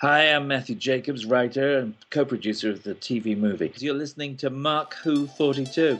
Hi, I'm Matthew Jacobs, writer and co-producer of the TV movie. You're listening to Mark Who 42.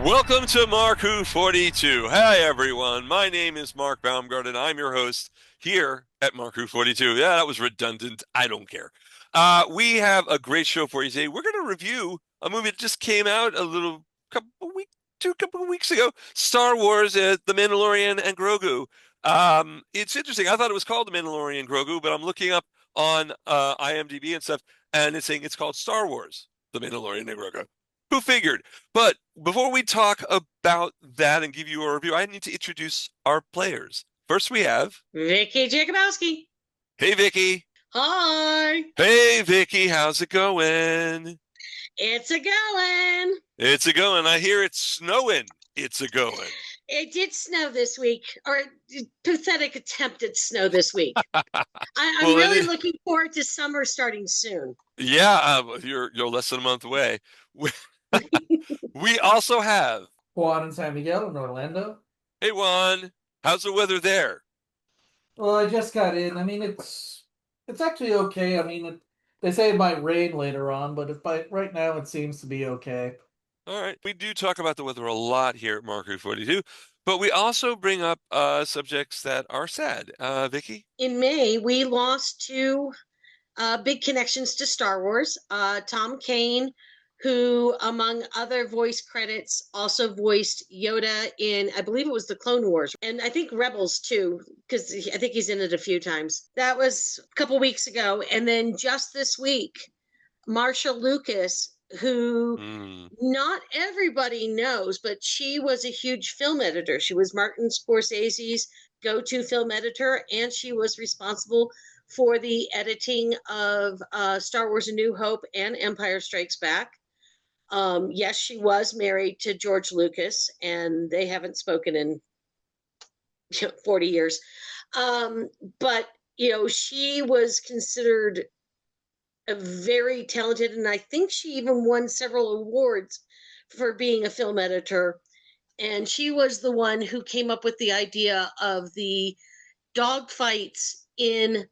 Welcome to Mark Who 42. Hi, everyone. My name is Mark Baumgarten. I'm your host here at Mark Who 42. Yeah, that was redundant. I don't care. We have a great show for you today. We're going to review a movie that just came out a couple of weeks ago. Star Wars, The Mandalorian and Grogu. It's interesting. I thought it was called The Mandalorian and Grogu, but I'm looking up on IMDb and stuff, and it's saying it's called Star Wars, The Mandalorian and Grogu. Who figured? But before we talk about that and give you a review, I need to introduce our players. First, we have Vicky Jakubowski. Hey, Vicky. Hi. Hey, Vicky. How's it going? It's a going. It's a going. I hear it's snowing. It's a going. It did snow this week, or pathetic attempt at snow this week. I'm really looking forward to summer starting soon. Yeah, you're less than a month away. We also have Juan Sanmiguel in Orlando. Hey, Juan. How's the weather there? Well, I just got in. I mean, it's actually okay. I mean, they say it might rain later on, but right now it seems to be okay. All right. We do talk about the weather a lot here at Mark Who 42, but we also bring up subjects that are sad. Vicky? In May, we lost two big connections to Star Wars. Tom Kane, who, among other voice credits, also voiced Yoda in, I believe it was the Clone Wars, and I think Rebels too, because I think he's in it a few times. That was a couple weeks ago. And then just this week, Marcia Lucas, who not everybody knows, but she was a huge film editor. She was Martin Scorsese's go-to film editor, and she was responsible for the editing of Star Wars A New Hope and Empire Strikes Back. Yes, she was married to George Lucas, and they haven't spoken in 40 years. But, she was considered a very talented, and I think she even won several awards for being a film editor. And she was the one who came up with the idea of the dogfights in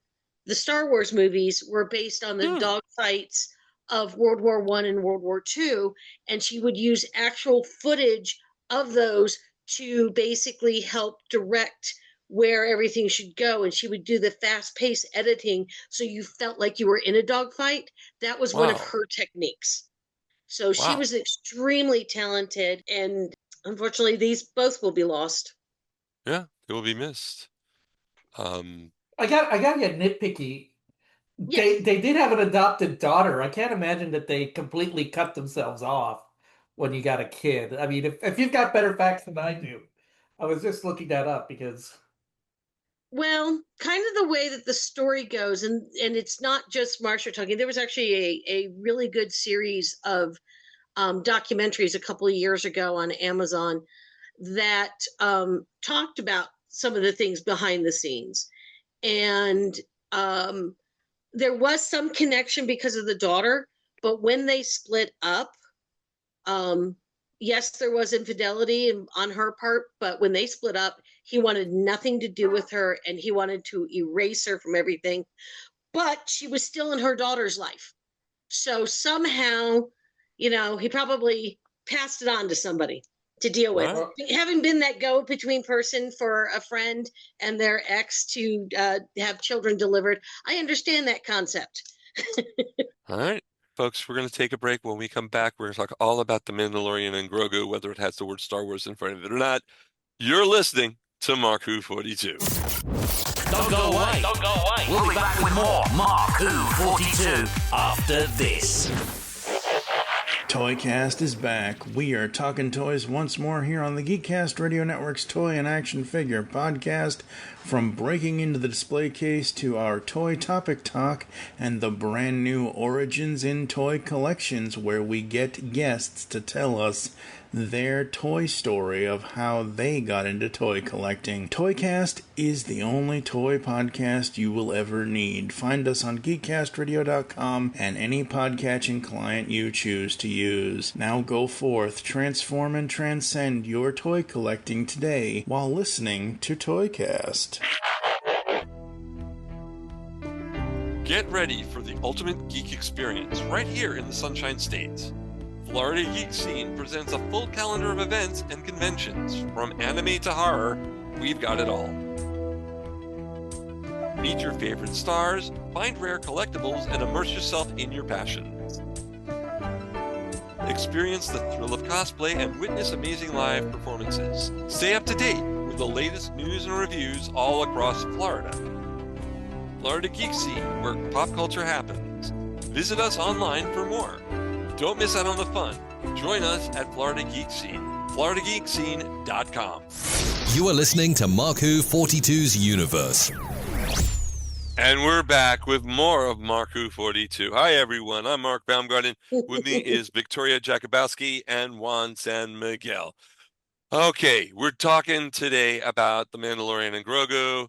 the Star Wars movies were based on the dogfights of World War I and World War II, and she would use actual footage of those to basically help direct where everything should go, and she would do the fast-paced editing so you felt like you were in a dogfight. That was one of her techniques. So she was extremely talented, and unfortunately, these both will be lost. Yeah, they will be missed. I got to get nitpicky. Yes. They did have an adopted daughter. I can't imagine that they completely cut themselves off when you got a kid. I mean, if you've got better facts than I do, I was just looking that up because... Well, kind of the way that the story goes, and it's not just Marcia talking. There was actually a really good series of documentaries a couple of years ago on Amazon that talked about some of the things behind the scenes. And there was some connection because of the daughter, but when they split up, yes, there was infidelity on her part, but when they split up, he wanted nothing to do with her, and he wanted to erase her from everything. But she was still in her daughter's life. So somehow, he probably passed it on to somebody to deal with. Having been that go-between person for a friend and their ex to have children delivered, I understand that concept. All right, folks, we're going to take a break. When we come back, we're going to talk all about The Mandalorian and Grogu, whether it has the word Star Wars in front of it or not. You're listening to Mark Who 42. Don't go away. Don't go away. We'll be back with more Mark Who 42 after this. Toycast is back. We are talking toys once more here on the Geekcast Radio Network's Toy and Action Figure podcast. From breaking into the display case to our toy topic talk and the brand new Origins in Toy collections, where we get guests to tell us their toy story of how they got into toy collecting. Toycast is the only toy podcast you will ever need. Find us on geekcastradio.com and any podcatching client you choose to use. Now go forth, transform and transcend your toy collecting today while listening to Toycast. Get ready for the ultimate geek experience right here in the Sunshine State. Florida Geek Scene presents a full calendar of events and conventions. From anime to horror, we've got it all. Meet your favorite stars, find rare collectibles, and immerse yourself in your passions. Experience the thrill of cosplay and witness amazing live performances. Stay up to date with the latest news and reviews all across Florida. Florida Geek Scene, where pop culture happens. Visit us online for more. Don't miss out on the fun. Join us at Florida Geek Scene, floridageekscene.com. You are listening to Mark Who 42's Universe. And we're back with more of Mark Who 42. Hi, everyone. I'm Mark Baumgarten. With me is Victoria Jakubowski and Juan Sanmiguel. Okay, we're talking today about The Mandalorian and Grogu.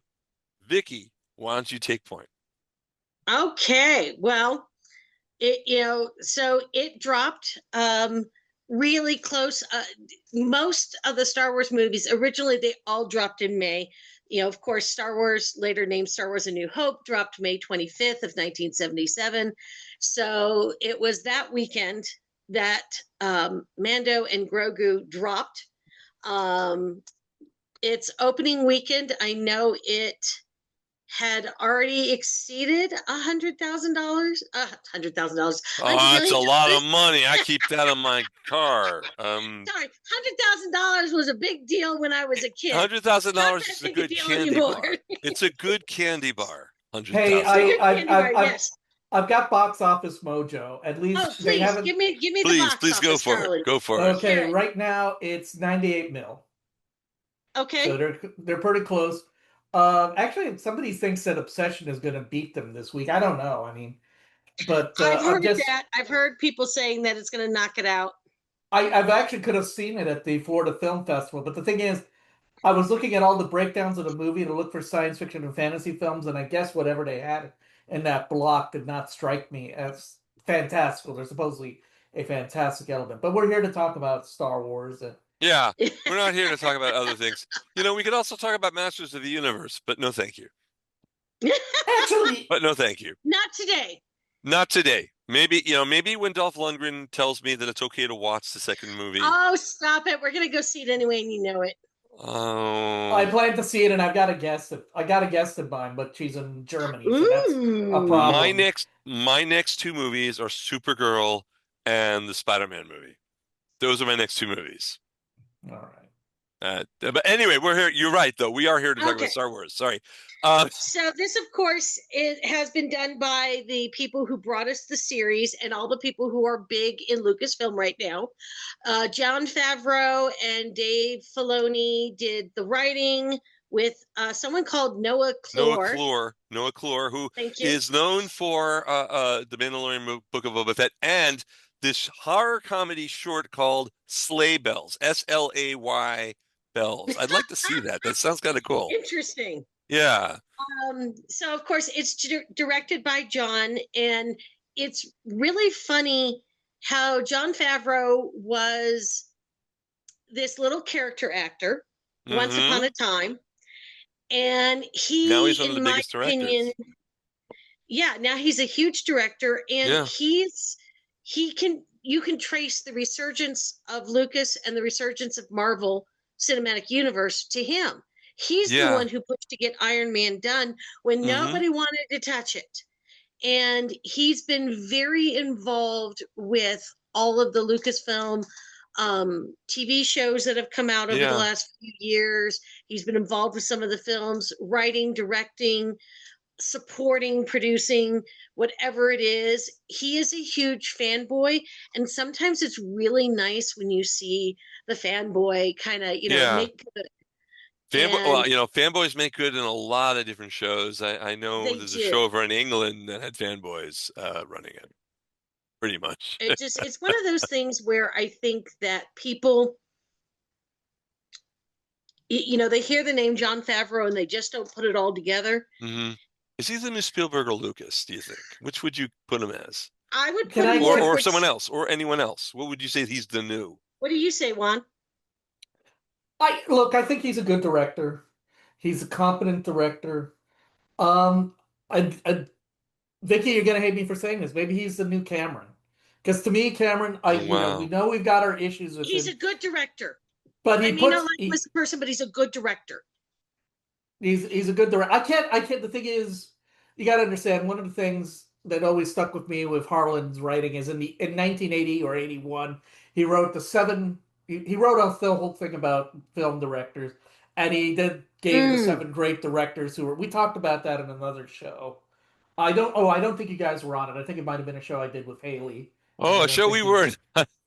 Vicky, why don't you take point? Okay, well, so it dropped really close. Most of the Star Wars movies, originally they all dropped in May. Of course, Star Wars, later named Star Wars A New Hope, dropped May 25th of 1977. So it was that weekend that Mando and Grogu dropped. Its opening weekend, I know it had already exceeded $100,000. $100,000. Oh, that's a lot of money. I keep that in my car. Sorry, $100,000 was a big deal when I was a kid. $100,000 is a good candy bar. It's a good candy bar. Hey, I've got Box Office Mojo. At least please, they haven't. give me the box office. Please go for Charlie. it. Go for it. Okay, right now it's 98 mil. Okay, so they're pretty close. Actually, somebody thinks that Obsession is going to beat them this week. I don't know. I mean, but I've heard that. I've heard people saying that it's going to knock it out. I've actually could have seen it at the Florida Film Festival, but the thing is, I was looking at all the breakdowns of the movie to look for science fiction and fantasy films, and I guess whatever they had in that block did not strike me as fantastical. There's supposedly a fantastic element, but we're here to talk about Star Wars. Yeah, we're not here to talk about other things. We could also talk about Masters of the Universe, but no thank you. Actually, but no thank you. Not today. Not today. Maybe when Dolph Lundgren tells me that it's okay to watch the second movie. Oh, stop it. We're going to go see it anyway, and you know it. Oh. I plan to see it, and I've got a guest. I got a guest in mind, but she's in Germany, so that's a problem. My next two movies are Supergirl and the Spider-Man movie. Those are my next two movies. All right. But anyway, we're here. You're right, though. We are here to talk about Star Wars. Sorry. So this, of course, it has been done by the people who brought us the series and all the people who are big in Lucasfilm right now. Jon Favreau and Dave Filoni did the writing with someone called Noah Clore. Noah Clore, who is known for the Mandalorian Book of Boba Fett and this horror comedy short called Sleigh Bells, S-L-A-Y Bells. I'd like to see that. That sounds kind of cool. Interesting. Yeah. So, of course, it's directed by Jon, and it's really funny how Jon Favreau was this little character actor once upon a time, and now he's one of the biggest directors. Now he's a huge director, and you can trace the resurgence of Lucas and the resurgence of Marvel Cinematic Universe to him. He's the one who pushed to get Iron Man done when nobody wanted to touch it. And he's been very involved with all of the Lucasfilm TV shows that have come out over the last few years. He's been involved with some of the films, writing, directing. supporting, producing, whatever it is. He is a huge fanboy, and sometimes it's really nice when you see the fanboy kind of, Yeah. make good. Well, And fanboys make good in a lot of different shows. I know they there's a do. show over in England that had fanboys running it, pretty much. It's one of those things where I think that people, they hear the name Jon Favreau and they just don't put it all together. Hmm. Is he the new Spielberg or Lucas, do you think? Which would you put him as? I would Can put I him more Or towards. someone else, or anyone else? What would you say he's the new? What do you say, Juan? I think he's a good director. He's a competent director. I Vicky, you're gonna hate me for saying this. Maybe he's the new Cameron. Because to me, Cameron, we Wow. know we've got our issues with He's him, a good director. but I may not like him as a person, but he's a good director. he's a good director. I can't. The thing is, you got to understand. One of the things that always stuck with me with Harlan's writing is in 1980 or 81, he wrote the seven. He wrote a whole thing about film directors, and he then gave the seven great directors who were. We talked about that in another show. I don't. Oh, I don't think you guys were on it. I think it might have been a show I did with Haley. Oh, I a don't show think we you- weren't.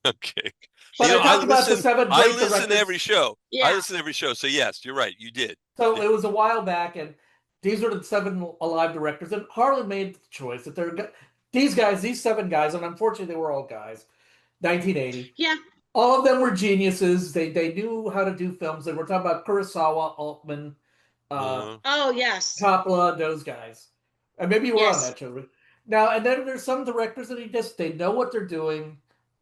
Okay. But I talked about the seven I great listen to directors. every show. Yeah. I listen to every show. So yes, you're right. You did. So it was a while back, and these were the seven alive directors, and Harlan made the choice that these seven guys, and unfortunately they were all guys, 1980. Yeah. All of them were geniuses. They knew how to do films. They were talking about Kurosawa, Altman, Oh, yes. Coppola, those guys. And maybe you were on Yes. that show. Now, and then there's some directors that they know what they're doing.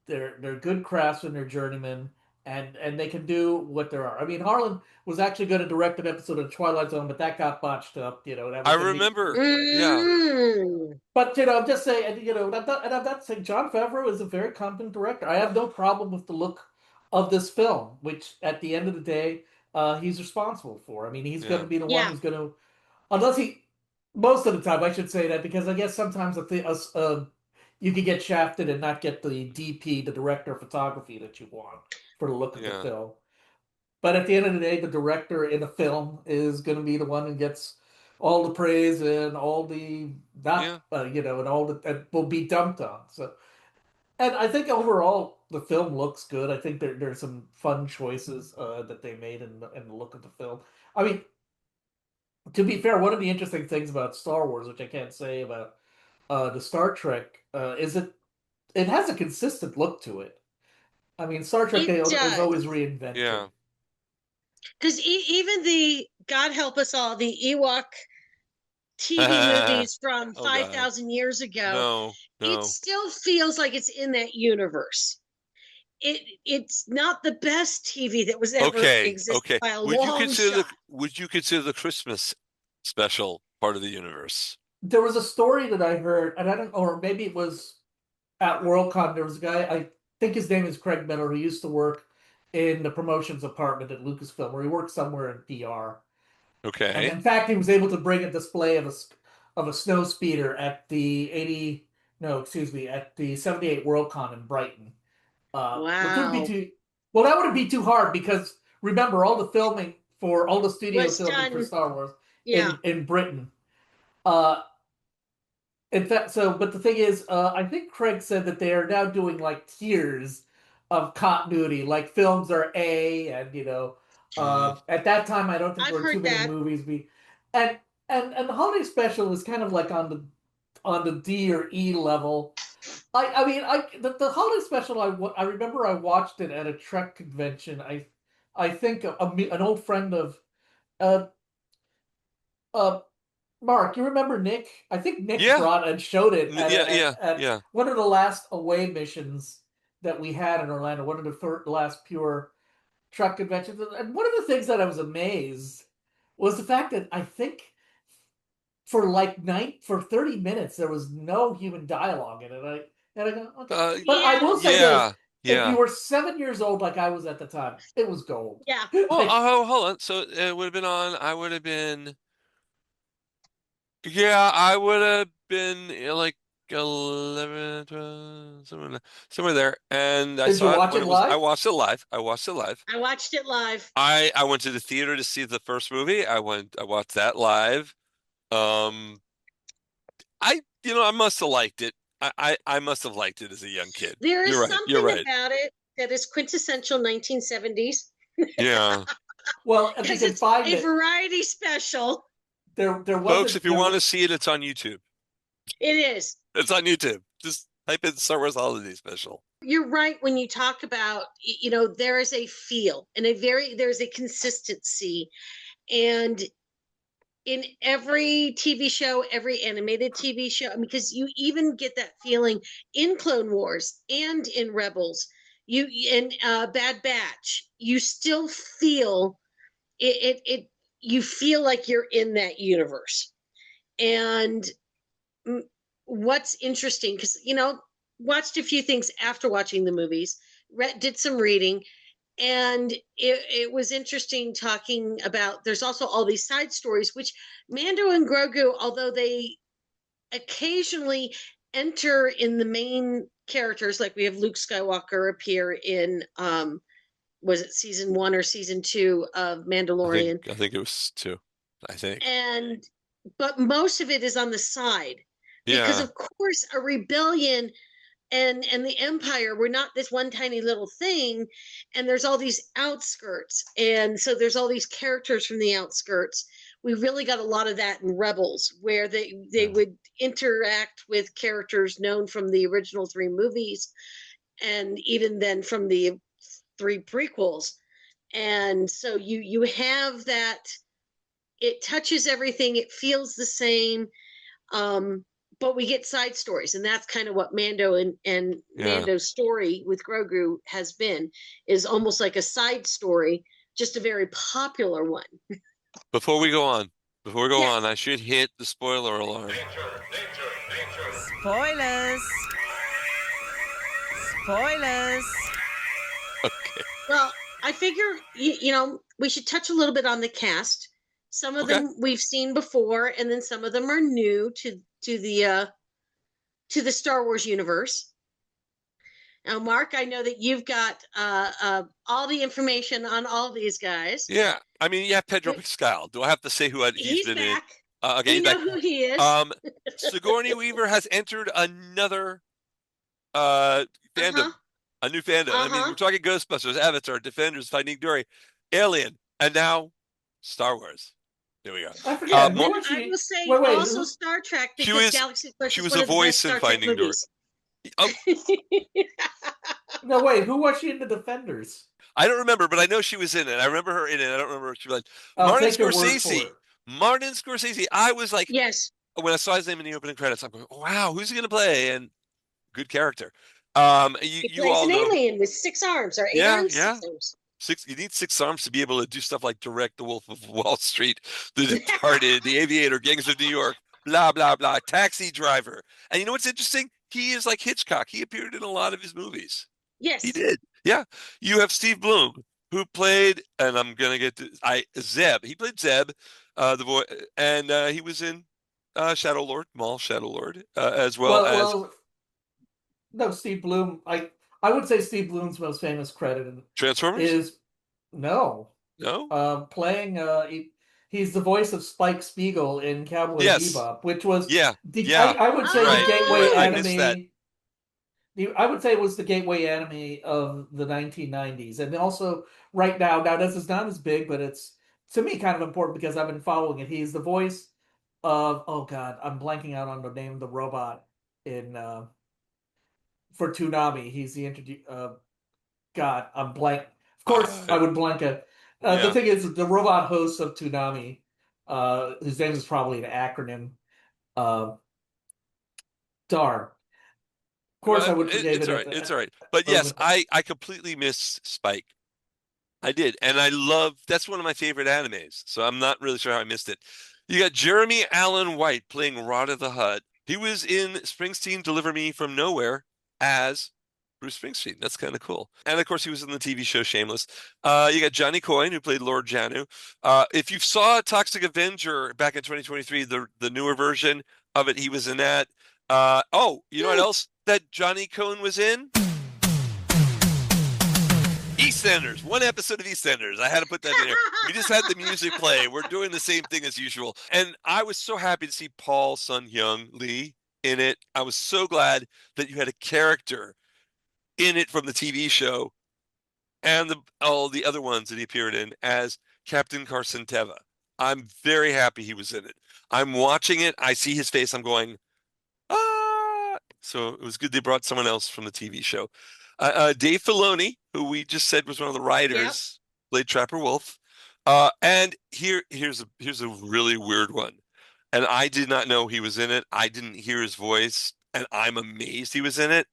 They're good craftsmen, they're journeymen, and they can do what there are. I mean, Harlan was actually going to direct an episode of Twilight Zone, but that got botched up. That was I gonna be- remember. Yeah. But I'm just saying, I'm not saying Jon Favreau is a very competent director. I have no problem with the look of this film, which at the end of the day, he's responsible for. I mean, he's going to be the one who's going to, unless he, most of the time, I should say that because I guess sometimes you could get shafted and not get the DP, the director of photography that you want for the look of the film. But at the end of the day, the director in a film is going to be the one who gets all the praise and all the and all that will be dumped on. So, and I think overall the film looks good. I think there's some fun choices that they made in the look of the film. I mean, to be fair, one of the interesting things about Star Wars, which I can't say about the Star Trek, is it has a consistent look to it. I mean, Star Trek is always reinvented. Yeah. Because even the, God help us all, the Ewok TV movies from 5,000 years ago, it still feels like it's in that universe. It's not the best TV that was ever existed by a long shot. Would you consider the Christmas special part of the universe? There was a story that I heard, and I don't know, or maybe it was at Worldcon. There was a guy, I think his name is Craig Miller, who used to work in the promotions department at Lucasfilm, where he worked somewhere in PR. Okay. And in fact, he was able to bring a display of a snow speeder at the 78 Worldcon in Brighton. Wow. That wouldn't be too hard because remember all the filming for all the studio filming for Star Wars in Britain. In fact, but the thing is, I think Craig said that they are now doing like tiers of continuity, like films are A, and at that time I don't think there were too many movies. And the holiday special is kind of like on the D or E level. The holiday special I remember I watched it at a Trek convention. I think an old friend of Mark, you remember Nick? I think Nick brought and showed it at one of the last away missions that we had in Orlando, one of the last pure truck conventions. And one of the things that I was amazed was the fact that I think for 30 minutes there was no human dialogue in it. And I go, okay. But I will say this. If you were 7 years old like I was at the time, it was gold. Yeah. Well, hold on. So it would have been on, I would have been like 11, 12, somewhere there. And Did you watch it live? I watched it live. I watched it live. I went to the theater to see the first movie. I watched that live. I must have liked it. I must have liked it as a young kid. There is You're something right. about it that is quintessential 1970s. Yeah. Well, if you Because can it's find a it, variety special. there was Folks, if you want to see it, it's on YouTube. It is. It's on YouTube. Just type in Star Wars Holiday Special. You're right when you talk about, there is a feel and there's a consistency. And in every TV show, every animated TV show, because you even get that feeling in Clone Wars and in Rebels, you in Bad Batch, you still feel it you feel like you're in that universe. And what's interesting, because watched a few things after watching the movies, did some reading, and it was interesting talking about, there's also all these side stories, which Mando and Grogu, although they occasionally enter in the main characters, like we have Luke Skywalker appear in was it season 1 or season 2 of Mandalorian? I think it was 2. I think. But most of it is on the side. Because of course a rebellion and the Empire were not this one tiny little thing, and there's all these outskirts, and so there's all these characters from the outskirts. We really got a lot of that in Rebels, where they would interact with characters known from the original 3 movies, and even then from the 3 prequels. And so you have that, it touches everything, it feels the same, but we get side stories, and that's kind of what Mando and Mando's story with Grogu has been, is almost like a side story, just a very popular one. Before we go on, I should hit the spoiler alarm. Spoilers. Okay. Well, I figure we should touch a little bit on the cast. Some of them we've seen before, and then some of them are new to the Star Wars universe. Now, Mark, I know that you've got all the information on all these guys. Yeah, I mean, Pedro Pascal. Do I have to say who he's been back. in? Okay, we know who he is. Sigourney Weaver has entered another fandom, a new fandom. I mean, we're talking Ghostbusters, Avatar, Defenders, Finding Dory, Alien, and now Star Wars. There we go. I forget. I will say also Star Trek, because Galaxy Quest she is was one a of the voice best in Star Trek Finding Dory. movies. Oh, No, wait. Who was she in the Defenders? I don't remember, but I know she was in it. I remember her in it. I don't remember what she was like. Martin Scorsese. Martin Scorsese. I was like, yes. When I saw his name in the opening credits, I'm going, wow, who's he going to play? And good character. He plays an alien with 6 arms, or 8 arms? 6 arms. You need 6 arms to be able to do stuff like direct The Wolf of Wall Street, The Departed, The Aviator, Gangs of New York, blah, blah, blah, Taxi Driver. And you know what's interesting? He is like Hitchcock. He appeared in a lot of his movies. Yes. He did. Yeah. You have Steve Bloom, who played, and I'm going to get to, Zeb. He played Zeb, the boy, and he was in Shadow Lord, Maul Shadow Lord, as well as... No, Steve Bloom. I would say Steve Bloom's most famous credit Transformers is playing. He's the voice of Spike Spiegel in Cowboy Bebop, which was I would say the gateway anime. I would say it was the gateway anime of the 1990s, and also right now this is not as big, but it's to me kind of important because I've been following it. He's the voice of I'm blanking out on the name of the robot in. For Toonami, he's the I'm blank. Of course, I would blank it. The thing is, the robot host of Toonami, whose name is probably an acronym. Darn. Of course, I would forget it. It's all right. But yes, I completely missed Spike. I did, and that's one of my favorite animes. So I'm not really sure how I missed it. You got Jeremy Allen White playing Rod of the Hutt. He was in Springsteen Deliver Me from Nowhere as Bruce Springsteen. That's kind of cool. And of course, he was in the TV show Shameless. You got Johnny Coyne, who played Lord Janu. If you saw Toxic Avenger back in 2023, the newer version of it, he was in that. You know what else that Johnny Coyne was in? EastEnders, one episode of EastEnders. I had to put that in there. We just had the music play. We're doing the same thing as usual. And I was so happy to see Paul Sun-Hyung Lee in it. I was so glad that you had a character in it from the TV show and all the other ones that he appeared in as Captain Carson Teva. I'm very happy he was in it. I'm watching it. I see his face. I'm going, ah. So it was good they brought someone else from the TV show. Dave Filoni, who we just said was one of the writers, played Trapper Wolf. And here's a really weird one. And I did not know he was in it. I didn't hear his voice, and I'm amazed he was in it.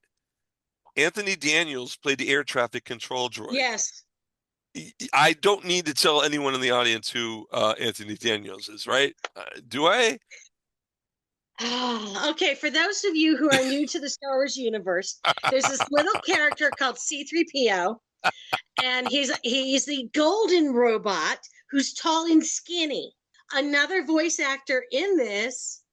Anthony Daniels played the air traffic control droid. Yes. I don't need to tell anyone in the audience who Anthony Daniels is, right? Do I? Okay, for those of you who are new to the Star Wars universe, there's this little character called C-3PO, and he's the golden robot who's tall and skinny. Another voice actor in this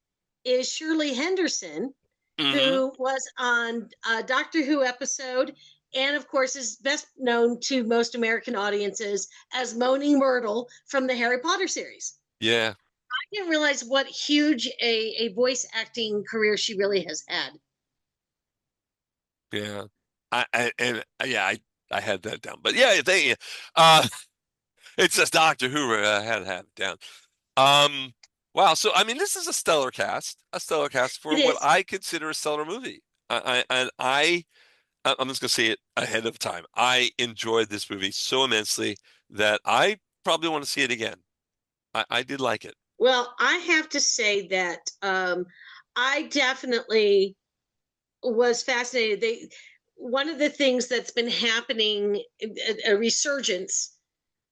is Shirley Henderson, who was on a Doctor Who episode, and of course is best known to most American audiences as Moaning Myrtle from the Harry Potter series. Yeah. I didn't realize what huge a voice acting career she really has had. Yeah. I had that down. But yeah, it's just Doctor Who had it down. Wow. So, I mean, this is a stellar cast for what I consider a stellar movie. I'm just going to say it ahead of time. I enjoyed this movie so immensely that I probably want to see it again. I did like it. Well, I have to say that I definitely was fascinated. One of the things that's been happening, a resurgence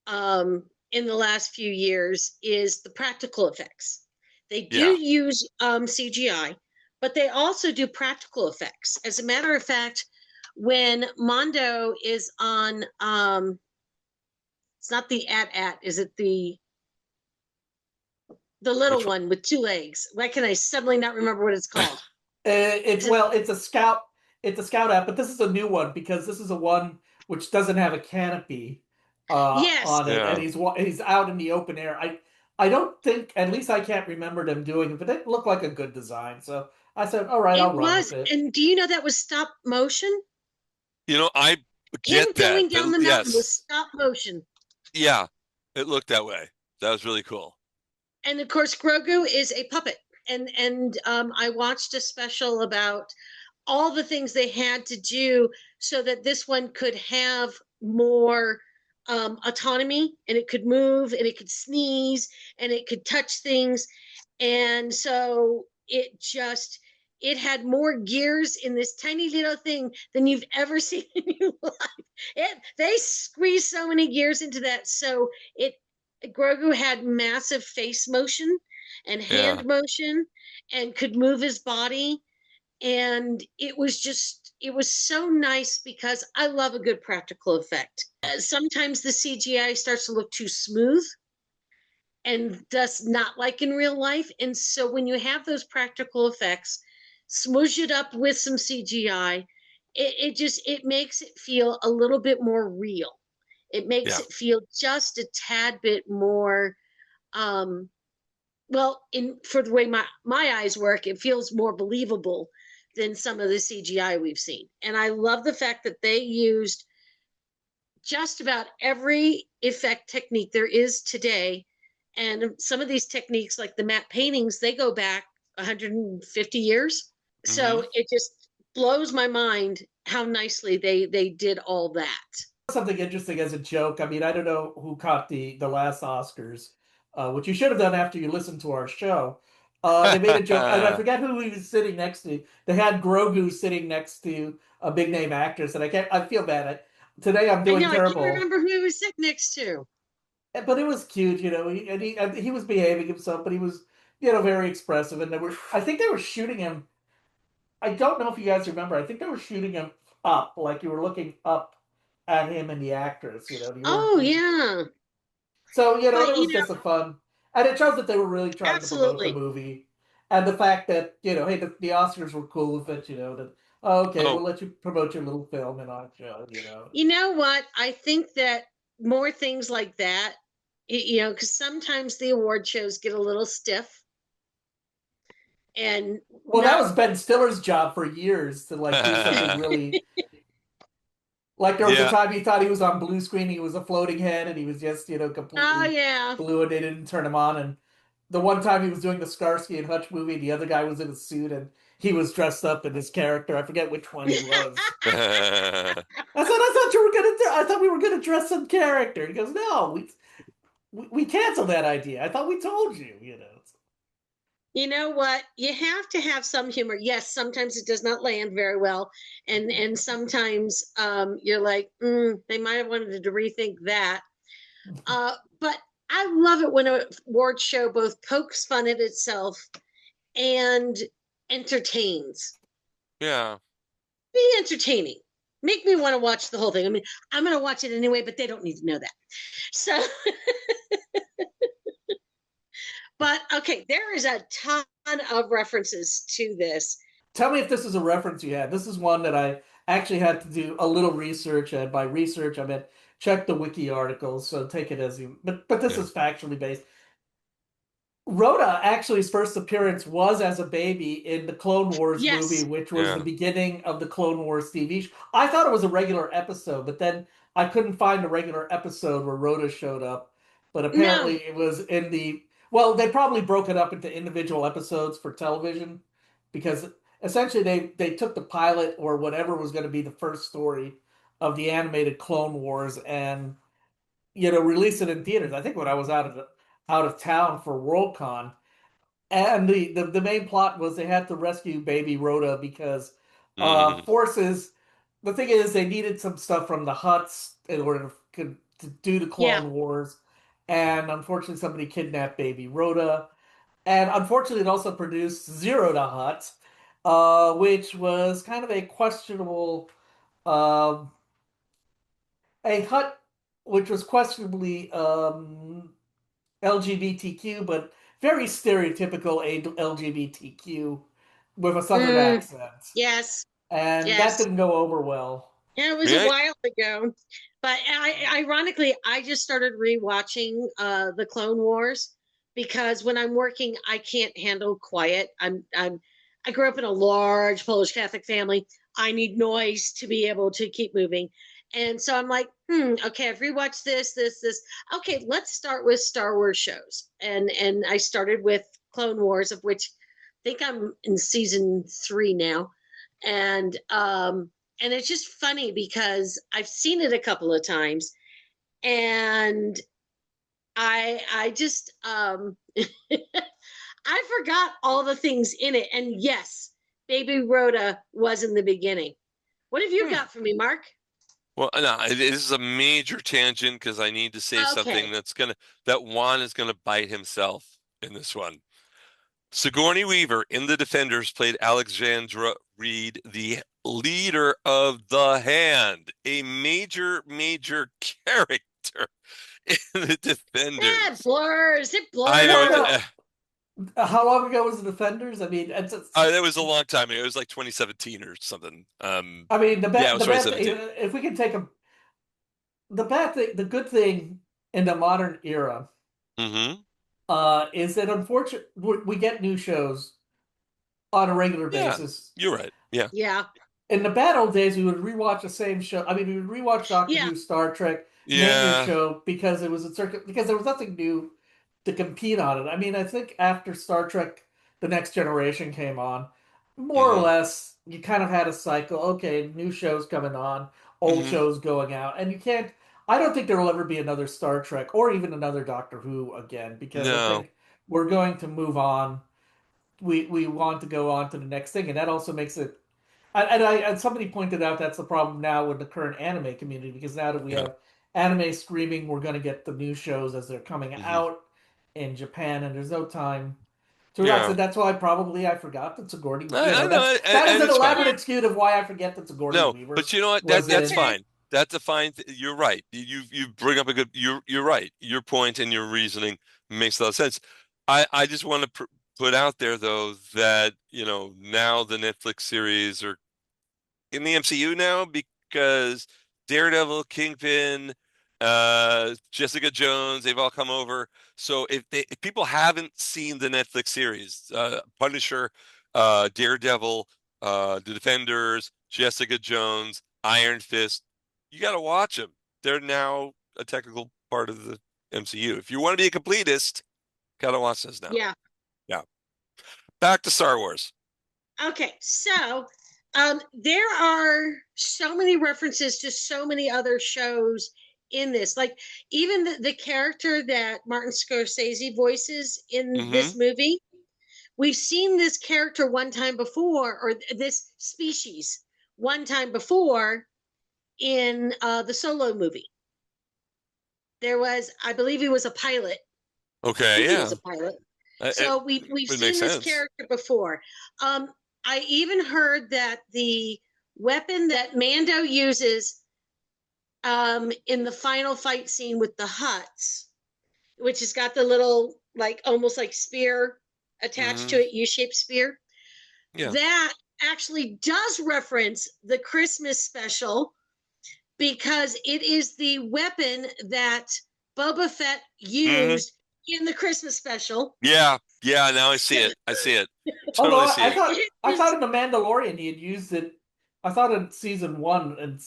in the last few years, is the practical effects. They do use CGI, but they also do practical effects. As a matter of fact, when Mondo is on, it's not the AT-AT, is it the little one with two legs? Why can I suddenly not remember what it's called? It's a scout. It's a scout app, but this is a new one because this is a one which doesn't have a canopy on it, and he's out in the open air. I don't think, at least I can't remember them doing it, but it looked like a good design. So I said, all right, I'll run with it. And do you know that was stop motion? You know, I get that. Him going down the mountain was stop motion. Yeah, it looked that way. That was really cool. And of course, Grogu is a puppet. And I watched a special about all the things they had to do so that this one could have more autonomy, and it could move, and it could sneeze, and it could touch things. And so it had more gears in this tiny little thing than you've ever seen in your life. They squeezed so many gears into that. So Grogu had massive face motion and hand motion and could move his body. And it was so nice because I love a good practical effect. Sometimes the CGI starts to look too smooth and does not like in real life. And so when you have those practical effects, smoosh it up with some CGI, it makes it feel a little bit more real. It makes it feel just a tad bit more, for the way my eyes work, it feels more believable than some of the CGI we've seen. And I love the fact that they used just about every effect technique there is today. And some of these techniques, like the matte paintings, they go back 150 years. So it just blows my mind how nicely they did all that. Something interesting as a joke. I mean, I don't know who caught the last Oscars, which you should have done after you listened to our show. They made a joke, and I forget who he was sitting next to. They had Grogu sitting next to a big name actress, and I feel bad. Today I'm doing terrible. I can't remember who he was sitting next to. But it was cute, you know. He was behaving himself, but he was, very expressive. And I think they were shooting him. I don't know if you guys remember. I think they were shooting him up, like you were looking up at him and the actress. Oh yeah. So it was just a fun. And it shows that they were really trying to promote the movie. And the fact that, hey, the Oscars were cool with it, that Okay, Oh. we'll let you promote your little film and our show, You know what? I think that more things like that, because sometimes the award shows get a little stiff and Well, that not. was Ben Stiller's job for years to like do something really. Like there was a Yeah. time he thought he was on blue screen, he was a floating head, and he was just Oh completely yeah. blue, and they didn't turn him on. And the one time he was doing the Starsky and Hutch movie, the other guy was in a suit and he was dressed up in his character. I forget which one he was. I thought you were gonna do. I thought we were gonna dress some character. He goes, no, we canceled that idea. I thought we told you. You know what? You have to have some humor. Yes, sometimes it does not land very well, and sometimes you're like, they might have wanted to rethink that. But I love it when a award show both pokes fun at itself and entertains. Yeah. Be entertaining. Make me want to watch the whole thing. I mean, I'm going to watch it anyway, but they don't need to know that. So, but okay, there is a ton of references to this. Tell me if this is a reference you had. This is one that I actually had to do a little research. And by research, I meant check the wiki articles. So take it as you. But this Yeah. is factually based. Rhoda actually's first appearance was as a baby in the Clone Wars movie, which was the beginning of the Clone Wars TV show. I thought it was a regular episode, but then I couldn't find a regular episode where Rhoda showed up. But apparently it was in the. Well, they probably broke it up into individual episodes for television because essentially they took the pilot or whatever was going to be the first story of the animated Clone Wars and released it in theaters. I think when I was out of town for Worldcon. And the main plot was they had to rescue baby Rhoda because forces. The thing is, they needed some stuff from the Hutts in order to do the Clone Wars, and unfortunately, somebody kidnapped baby Rhoda. And unfortunately, it also produced Zero the Hutt, which was kind of a questionable, a Hutt which was questionably LGBTQ, but very stereotypical LGBTQ with a southern accent. Yes. And that didn't go over well. Yeah, it was a while ago. But ironically, I just started rewatching the Clone Wars because when I'm working, I can't handle quiet. I grew up in a large Polish Catholic family. I need noise to be able to keep moving. And so I'm like, okay, I've rewatched this. Okay, let's start with Star Wars shows. And I started with Clone Wars, of which I think I'm in season 3 now. And it's just funny because I've seen it a couple of times and I just I forgot all the things in it. And yes, baby Rhoda was in the beginning. What have you got for me, Mark? Well, no, this is a major tangent because I need to say something that Juan is gonna bite himself in this one. Sigourney Weaver in The Defenders played Alexandra Reed, the leader of the Hand, a major character in The Defenders. It blurs. I know. How long ago was The Defenders? I mean, that was a long time ago. It was like 2017 or something. I mean, the bad thing, if we can take the good thing in the modern era is that unfortunately we get new shows on a regular basis. You're right. Yeah. Yeah. In the bad old days, we would rewatch the same show. I mean, we would rewatch Doctor Who, Star Trek, name your show because it was because there was nothing new to compete on it. I mean, I think after Star Trek: The Next Generation came on, more or less, you kind of had a cycle. Okay, new shows coming on, old shows going out, and you can't. I don't think there will ever be another Star Trek or even another Doctor Who again because I think we're going to move on. We want to go on to the next thing, and that also makes it. And somebody pointed out that's the problem now with the current anime community because now that we have anime streaming, we're going to get the new shows as they're coming out in Japan, and there's no time to relax. And that's why I forgot that Sigourney Weaver. That is an elaborate excuse of why I forget that Sigourney Weaver. But you know what? That's fine. That's a fine. You're right. You bring up a good. You're right. Your point and your reasoning makes a lot of sense. I just want to put out there though that now the Netflix series are in the MCU now because Daredevil, Kingpin, Jessica Jones, they've all come over. So if people haven't seen the Netflix series, Punisher, Daredevil, The Defenders, Jessica Jones, Iron Fist, you got to watch them. They're now a technical part of the MCU. If you want to be a completist, got to watch this now. Yeah. Yeah. Back to Star Wars. Okay, so there are so many references to so many other shows in this. Like even the character that Martin Scorsese voices in this movie, we've seen this character one time before, or this species one time before in the Solo movie. There was, I believe he was a pilot. Okay, He yeah. was a pilot. So we've seen this character before. I even heard that the weapon that Mando uses in the final fight scene with the Hutts, which has got the little, like, almost like spear attached to it, U-shaped spear, that actually does reference the Christmas special because it is the weapon that Boba Fett used in the Christmas special. Yeah, now I see it. Although I thought in The Mandalorian he had used it. I thought in season 1 and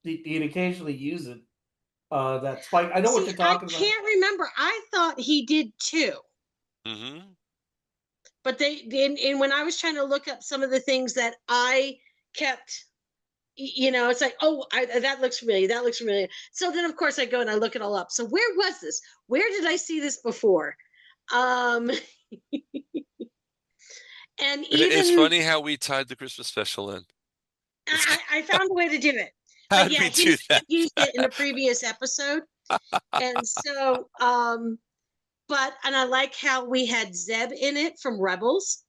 he'd occasionally use it. That spike. I know what you're talking about. I can't remember. I thought he did too. But and when I was trying to look up some of the things that I kept, it's like, oh, that looks familiar. That looks familiar. So then, of course, I go and I look it all up. So where was this? Where did I see this before? And it's funny how we tied the Christmas special in. I found a way to do it. How but did yeah, we do that? Used it in a previous episode. And so, and I like how we had Zeb in it from Rebels.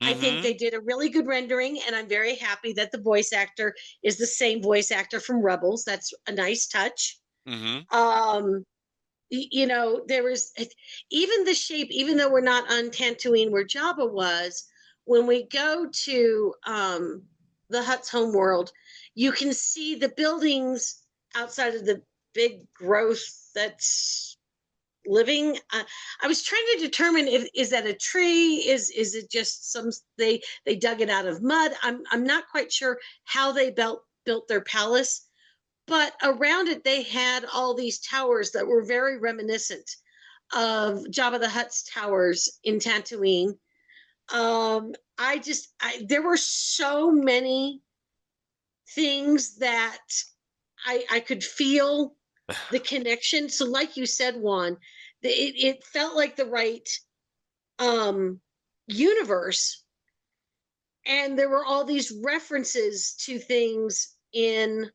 I think they did a really good rendering, and I'm very happy that the voice actor is the same voice actor from Rebels. That's a nice touch. There was even the shape, even though we're not on Tatooine where Jabba was, when we go to the Hutt's home world, you can see the buildings outside of the big growth that's living. I was trying to determine is that a tree? Is it just they dug it out of mud? I'm not quite sure how they built their palace, but around it they had all these towers that were very reminiscent of Jabba the Hutt's towers in Tatooine. There were so many things that I could feel the connection. So like you said, Juan, it felt like the right universe. And there were all these references to things in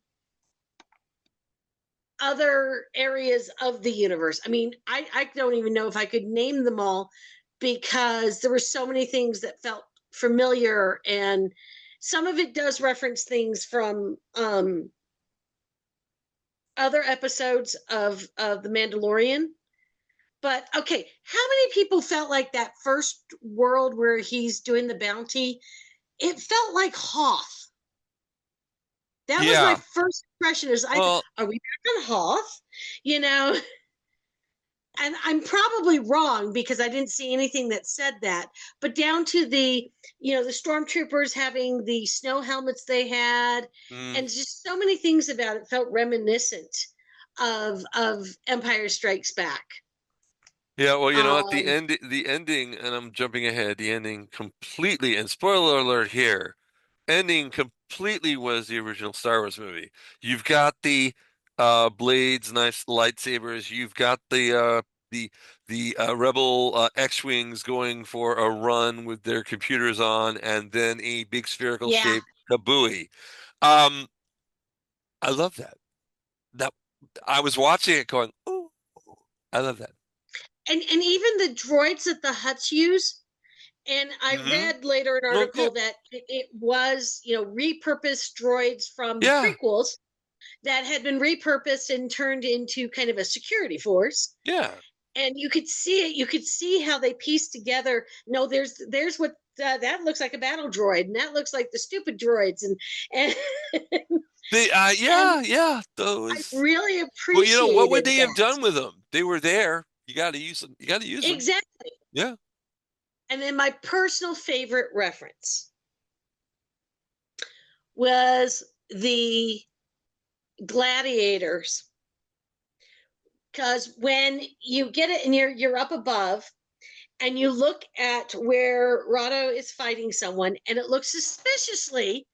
other areas of the universe. I mean, I don't even know if I could name them all because there were so many things that felt familiar, and some of it does reference things from other episodes of The Mandalorian. But okay, how many people felt like that first world where he's doing the bounty? It felt like Hoth. That was my first impression. Are we back on Hoth? And I'm probably wrong because I didn't see anything that said that. But down to the stormtroopers having the snow helmets they had, and just so many things about it felt reminiscent of Empire Strikes Back. Yeah, well, what, the ending, and I'm jumping ahead, the ending completely, and spoiler alert here, ending completely was the original Star Wars movie. You've got the blades, knives, lightsabers. You've got the rebel X-wings going for a run with their computers on, and then a big spherical shaped kabooey. I love that. That I was watching it, going, "Oh, I love that." And even the droids that the Hutts use. And I read later an article that it was, repurposed droids from the prequels that had been repurposed and turned into kind of a security force. Yeah. And you could see it. You could see how they pieced together. No, there's what that looks like a battle droid, and that looks like the stupid droids, and They, and yeah, I those. really Well, what would appreciated they have that. done with them? They were there. You got to use them. You got to use them. Exactly. Yeah. And then my personal favorite reference was the gladiators, because when you get it and you're up above and you look at where Rado is fighting someone, and it looks suspiciously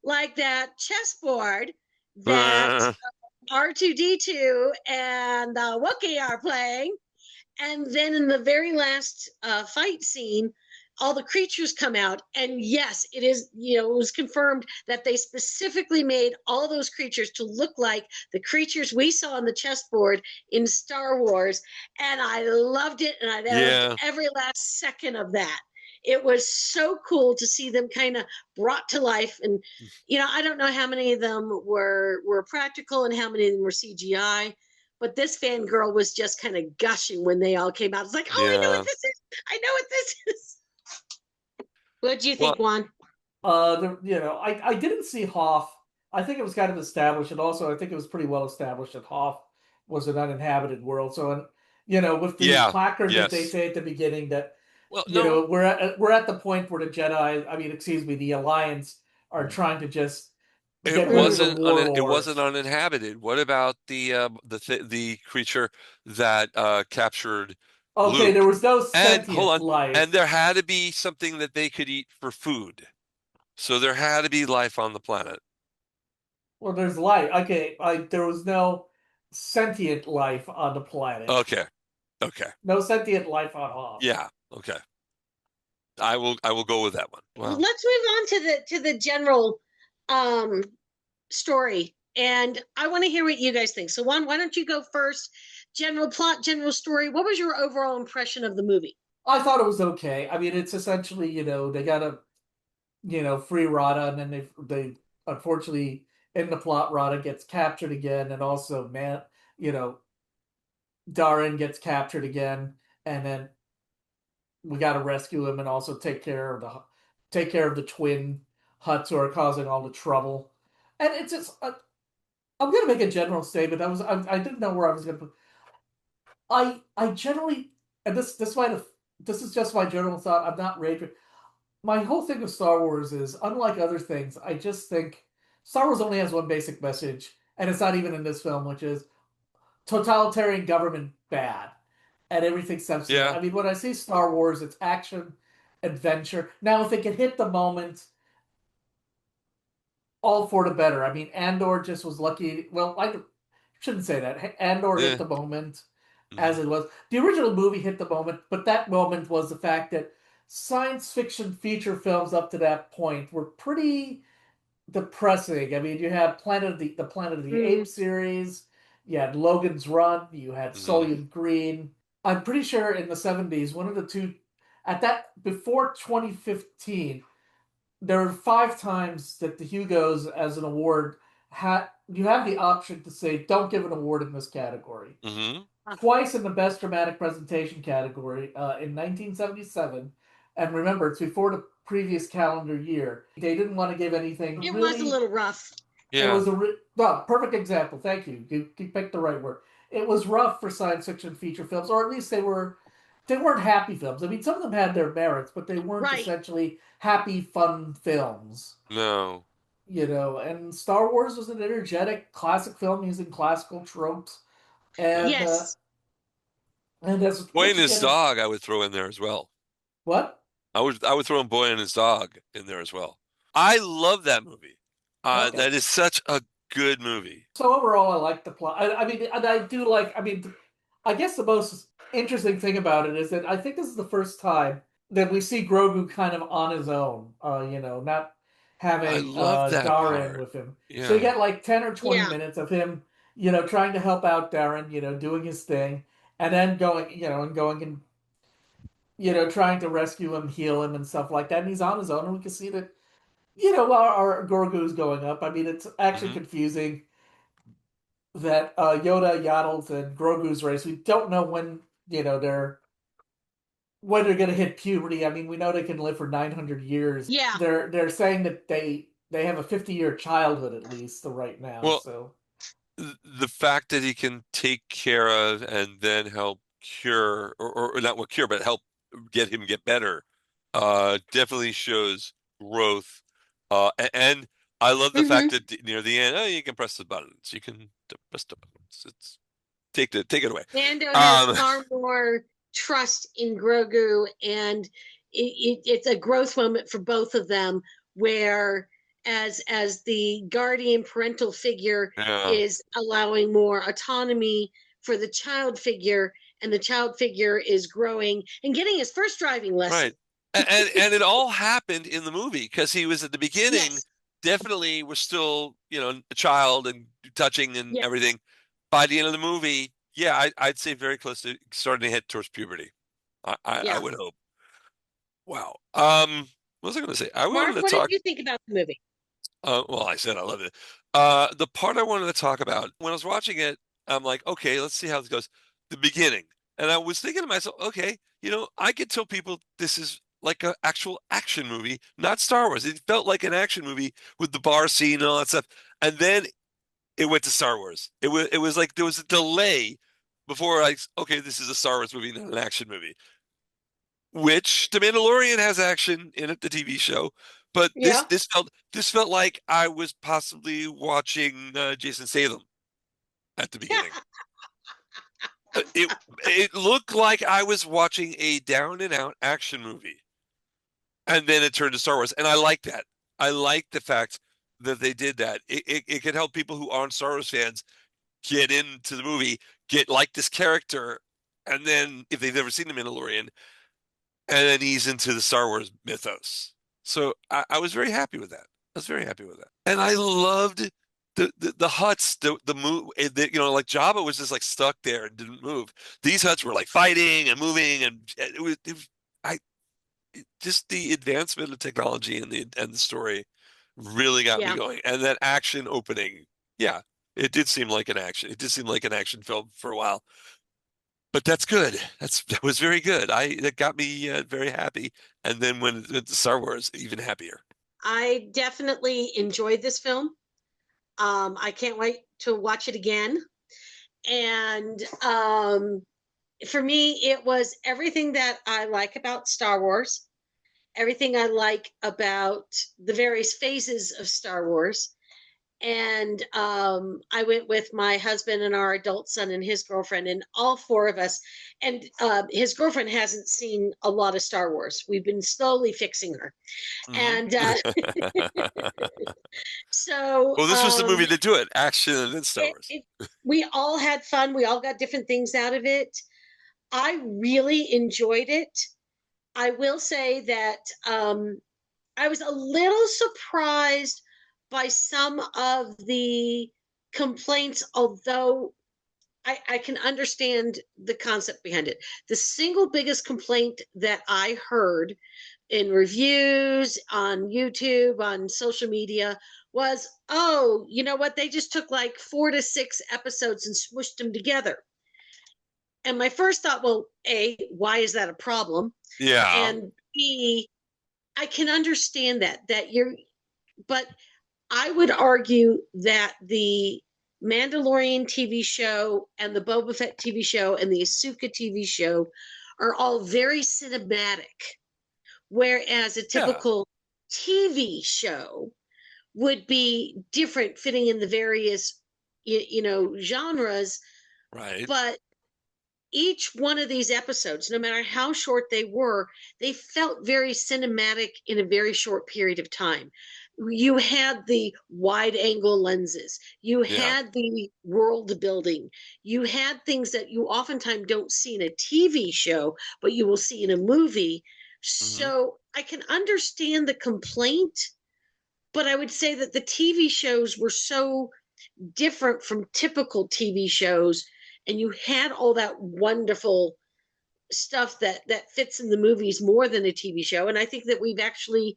like that chessboard that R2D2 and Wookiee are playing. And then in the very last fight scene, all the creatures come out. And yes, it is, it was confirmed that they specifically made all those creatures to look like the creatures we saw on the chessboard in Star Wars. And I loved it. And I loved every last second of that. It was so cool to see them kind of brought to life. And, I don't know how many of them were practical and how many of them were CGI. But this fangirl was just kind of gushing when they all came out. It's like, oh, I know what this is. I know what this is. What do you think, Juan? I didn't see Hoth. I think it was kind of established, and also I think it was pretty well established that Hoth was an uninhabited world. So, with the placard that they say at the beginning that, we're at the point where the Jedi, the Alliance are trying to just It wasn't uninhabited. What about the creature that captured Okay, Luke? there was no sentient life. And there had to be something that they could eat for food. So there had to be life on the planet. Well, there's life. Okay, there was no sentient life on the planet. Okay. No sentient life on Hoth. Yeah. Okay. I will go with that one. Wow. Let's move on to the general story, and I want to hear what you guys think. So, Juan, why don't you go first? General plot, general story. What was your overall impression of the movie? I thought it was okay. It's essentially, they got to, free Rada, and then they unfortunately in the plot Rada gets captured again, and also Darren gets captured again, and then we got to rescue him and also take care of the twin Hutts who are causing all the trouble. And it's just, I'm going to make a general statement. I didn't know where I was going to put. I generally, and this is just my general thought. I'm not raging. My whole thing with Star Wars is, unlike other things, I just think Star Wars only has one basic message, and it's not even in this film, which is totalitarian government bad, and everything stems to that. When I see Star Wars, it's action, adventure. Now, if it can hit the moment, all for the better. Andor just was lucky. Well, I shouldn't say that. Andor hit the moment as it was. The original movie hit the moment, but that moment was the fact that science fiction feature films up to that point were pretty depressing. You had Planet of the Apes series, you had Logan's Run, you had Soylent Green. I'm pretty sure in the 70s, one of the two, before 2015, there were 5 times that the Hugos as an award you have the option to say don't give an award in this category. Twice in the best dramatic presentation category in 1977, and remember it's before the previous calendar year. They didn't want to give anything. It was a little rough. Yeah. It was perfect example. Thank you. You picked the right word. It was rough for science fiction feature films, or at least they weren't happy films. Some of them had their merits, but they weren't essentially happy, fun films. No. And Star Wars was an energetic classic film using classical tropes. And, yes. And as Boy and His Dog, I would throw in there as well. What? I would throw in Boy and His Dog in there as well. I love that movie. That is such a good movie. So overall, I like the plot. I do like. I guess the most interesting thing about it is that I think this is the first time that we see Grogu kind of on his own. Not having Darren with him. Yeah. So you get like 10 or 20 minutes of him, trying to help out Darren, doing his thing, and then going and trying to rescue him, heal him, and stuff like that. And he's on his own, and we can see that, our Grogu's going up. It's actually confusing that Yoda, Yaddles, and Grogu's race. We don't know when, when they're going to hit puberty. I mean, we know they can live for 900 years. Yeah. They're saying that they have a 50-year childhood at least right now. Well, So the fact that he can take care of and then help cure, or not what cure, but help get better, definitely shows growth. And I love the fact that near the end, you can press the buttons. You can press the buttons. It's take it away. Mando has far more trust in Grogu, and it's a growth moment for both of them, where as the guardian parental figure is allowing more autonomy for the child figure, and the child figure is growing and getting his first driving lesson. Right. And it all happened in the movie, because he was at the beginning, definitely was still, a child and touching and everything. By the end of the movie, I'd say very close to starting to head towards puberty. I would hope. Wow. What was I going to say? Mark, what did you think about the movie? Well, I said I loved it. The part I wanted to talk about, when I was watching it, I'm like, okay, let's see how this goes. The beginning. And I was thinking to myself, okay, I could tell people this is like an actual action movie, not Star Wars. It felt like an action movie with the bar scene and all that stuff. And then it went to Star Wars. It was like there was a delay before okay, this is a Star Wars movie, not an action movie. Which The Mandalorian has action in it, the TV show, but this felt like I was possibly watching Jason Statham at the beginning. It looked like I was watching a down and out action movie, and then it turned to Star Wars, and I like that. I like the fact that they did that. It can help people who aren't Star Wars fans get into the movie, get like this character, and then if they've never seen The Mandalorian, and then ease into the Star Wars mythos. So I was very happy with that. And I loved the huts, the move. Like Jabba was just like stuck there and didn't move. These huts were like fighting and moving, and just the advancement of technology and the story really got me going. And that action opening, it did seem like an action. It did seem like an action film for a while. But that's good. That was very good. That got me very happy. And then when it went to Star Wars, even happier. I definitely enjoyed this film. I can't wait to watch it again. And for me, it was everything that I like about Star Wars, everything I like about the various phases of Star Wars. And I went with my husband and our adult son and his girlfriend, and all four of us. And his girlfriend hasn't seen a lot of Star Wars. We've been slowly fixing her. And so. Well, this was the movie to do it, action and then Star Wars. We all had fun. We all got different things out of it. I really enjoyed it. I will say that I was a little surprised by some of the complaints, although I can understand the concept behind it. The single biggest complaint that I heard in reviews on YouTube, on social media, was, oh, you know what? They just took like 4 to 6 episodes and smushed them together. And my first thought, well, A, why is that a problem? Yeah. And B, I can understand that but I would argue that the Mandalorian TV show and the Boba Fett TV show and the Ahsoka TV show are all very cinematic, whereas a typical TV show would be different, fitting in the various, genres. Right. But each one of these episodes, no matter how short they were, they felt very cinematic in a very short period of time. You had the wide angle lenses. You had the world building. You had things that you oftentimes don't see in a TV show, but you will see in a movie. So I can understand the complaint, but I would say that the TV shows were so different from typical TV shows, and you had all that wonderful stuff that fits in the movies more than a TV show. And I think that we've actually,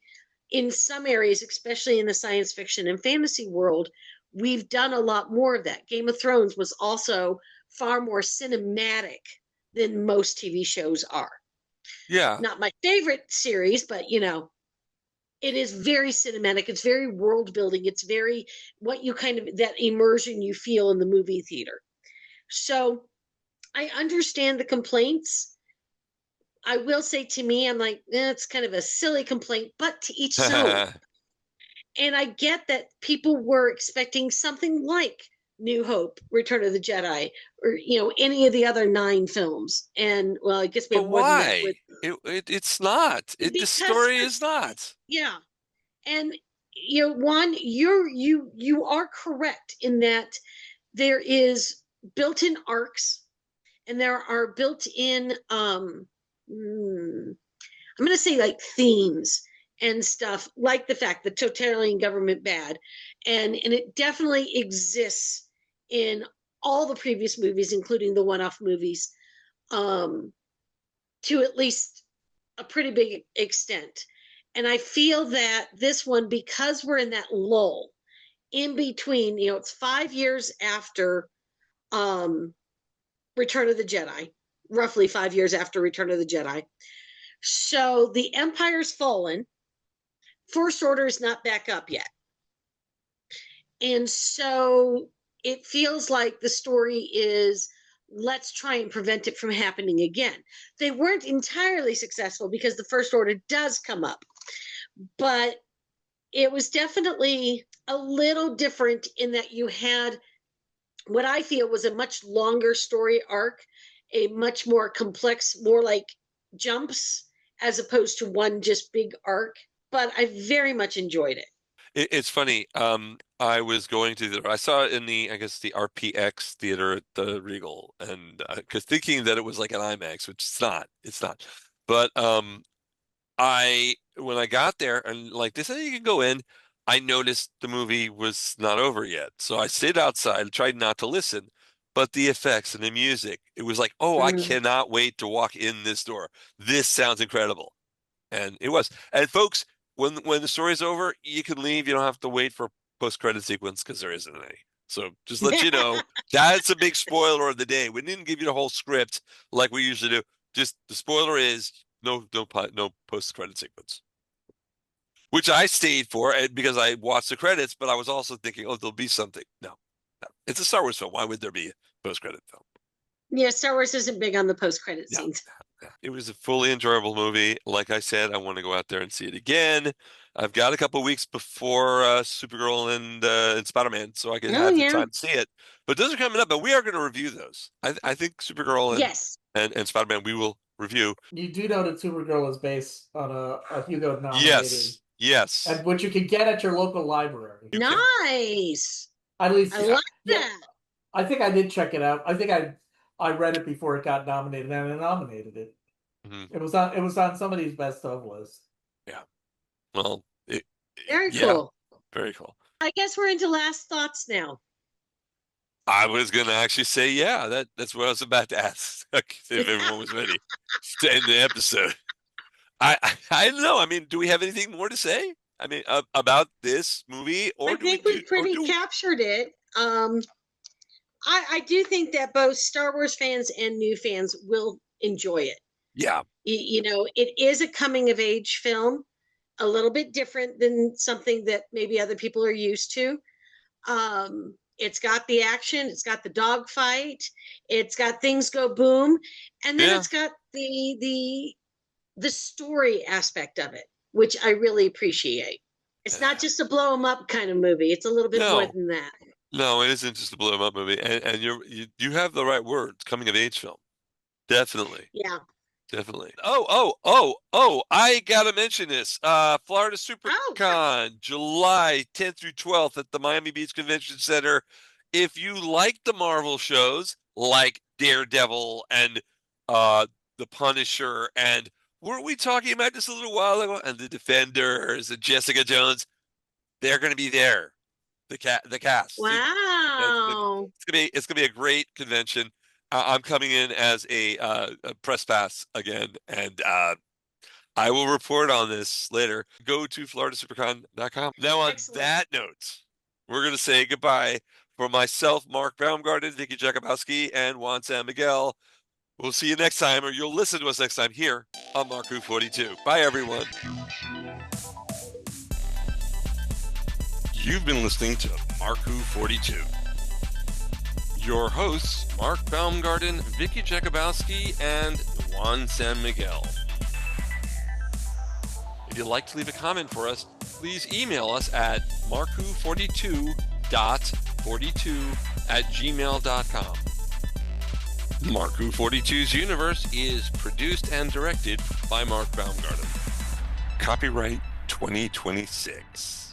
in some areas, especially in the science fiction and fantasy world, we've done a lot more of that. Game of Thrones was also far more cinematic than most TV shows are. Yeah. Not my favorite series, but you know, it is very cinematic. It's very world building. It's very what you kind of that immersion you feel in the movie theater. So I understand the complaints. I will say to me, I'm like, it's kind of a silly complaint, but to each his own. And I get that people were expecting something like New Hope, Return of the Jedi, or you know, any of the other 9 films. And well, I guess we But have more than that. why? It's not. The Because story is not. yeah, and you know, Juan, you are correct in that there is built-in arcs, and there are built-in I'm going to say like themes and stuff, like the fact that totalitarian government bad, and it definitely exists in all the previous movies, including the one-off movies, to at least a pretty big extent. And I feel that this one, because we're in that lull in between, you know, it's 5 years after Return of the Jedi, roughly 5 years after Return of the Jedi. So the Empire's fallen. First Order is not back up yet. And so it feels like the story is, let's try and prevent it from happening again. They weren't entirely successful because the First Order does come up. But it was definitely a little different in that you had what I feel was a much longer story arc, a much more complex, more like jumps as opposed to one just big arc. But I very much enjoyed it. It's funny. I was going to I saw it in the, I guess, the RPX theater at the Regal, and because thinking that it was like an IMAX, which it's not. It's not. But when I got there and like they said you can go in, I noticed the movie was not over yet. So I stayed outside, tried not to listen, but the effects and the music, it was like, oh, I cannot wait to walk in this door. This sounds incredible. And it was. And folks, when the story's over, you can leave. You don't have to wait for post-credit sequence because there isn't any. So just let you know, that's a big spoiler of the day. We didn't give you the whole script like we usually do. Just the spoiler is no post-credit sequence, which I stayed for because I watched the credits, but I was also thinking, oh, there'll be something. No. It's a Star Wars film. Why would there be a post-credit film? Yeah, Star Wars isn't big on the post-credit scenes. It was a fully enjoyable movie. Like I said, I want to go out there and see it again. I've got a couple of weeks before Supergirl and Spider-Man, so I can have the time to see it. But those are coming up, and we are going to review those. I think Supergirl and Spider-Man we will review. You do know that Supergirl is based on a Hugo nominated. Yes. And which you can get at your local library. Nice. At least I like that. I think I did check it out. I think I read it before it got nominated, and I nominated it. Mm-hmm. It was on somebody's best of list. Yeah. Well, very cool. Very cool. I guess we're into last thoughts now. I was going to actually say, that's what I was about to ask. If everyone was ready to end the episode. I don't know. I mean, do we have anything more to say? I mean, about this movie, or I think we pretty captured it. I do think that both Star Wars fans and new fans will enjoy it. Yeah. You know, it is a coming of age film, a little bit different than something that maybe other people are used to. It's got the action, it's got the dogfight, it's got things go boom, and then it's got the story aspect of it, which I really appreciate. It's not just a blow 'em up kind of movie. It's a little bit more than that. No, it isn't just a blow 'em up movie. And you have the right words, coming of age film. Definitely. Yeah. Definitely. Oh, I gotta mention this. Florida SuperCon, July 10th through 12th at the Miami Beach Convention Center. If you like the Marvel shows like Daredevil and The Punisher, and weren't we talking about this a little while ago? And the Defenders and Jessica Jones, they're gonna be there. The cast. Wow. It's gonna be a great convention. I'm coming in as a press pass again, and I will report on this later. Go to floridasupercon.com. Now, on that note, we're going to say goodbye for myself, Mark Baumgarten, Vicky Jakubowski, and Juan Sanmiguel. We'll see you next time, or you'll listen to us next time here on Mark Who 42. Bye, everyone. You've been listening to Mark Who 42. Your hosts, Mark Baumgarten, Vicky Jakubowski, and Juan Sanmiguel. If you'd like to leave a comment for us, please email us at markwho42.42@gmail.com. Mark Who 42's universe is produced and directed by Mark Baumgarten. Copyright 2026.